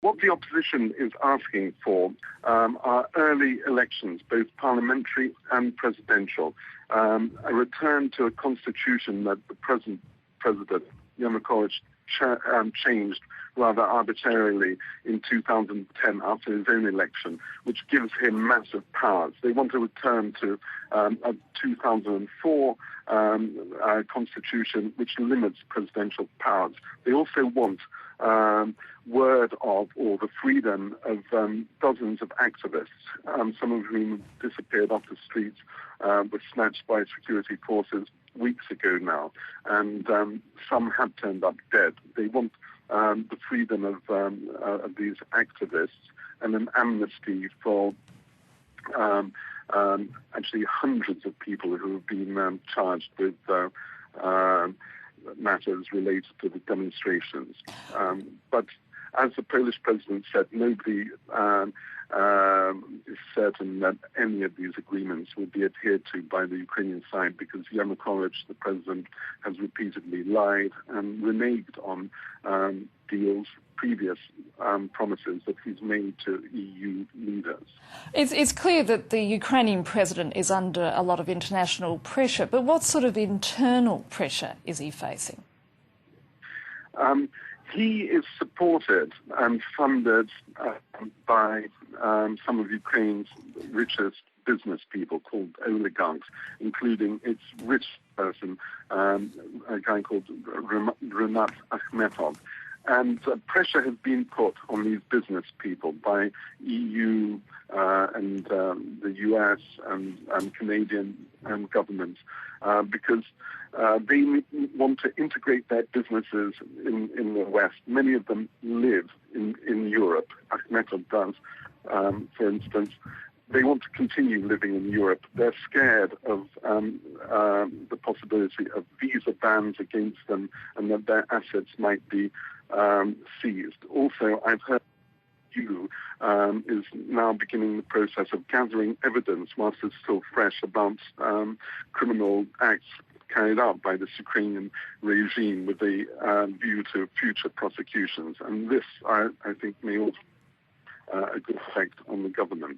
What the opposition is asking for are early elections, both parliamentary and presidential, a return to a constitution that the present president, Yanukovych, changed rather arbitrarily in 2010 after his own election, which gives him massive powers. They want to return to a 2004 constitution which limits presidential powers. They also want word of or the freedom of dozens of activists, some of whom disappeared off the streets, were snatched by security forces weeks ago now, and some have turned up dead. They want the freedom of these activists and an amnesty for actually hundreds of people who have been charged with matters related to the demonstrations. But as the Polish president said, nobody is certain that any of these agreements will be adhered to by the Ukrainian side, because Yanukovych, the president, has repeatedly lied and reneged on previous promises that he's made to EU leaders. It's clear that the Ukrainian president is under a lot of international pressure, but what sort of internal pressure is he facing? He is supported and funded by some of Ukraine's richest business people called oligarchs, including its rich person, a guy called Rinat Akhmetov. And pressure has been put on these business people by EU and the US and Canadian governments because they want to integrate their businesses in the West. Many of them live in Europe. Akhmetov does, for instance. They want to continue living in Europe. They're scared of the possibility of visa bans against them and that their assets might be seized. Also, I've heard EU is now beginning the process of gathering evidence, whilst it's still fresh, about criminal acts carried out by this Ukrainian regime with a view to future prosecutions. And this, I think, may also have a good effect on the government.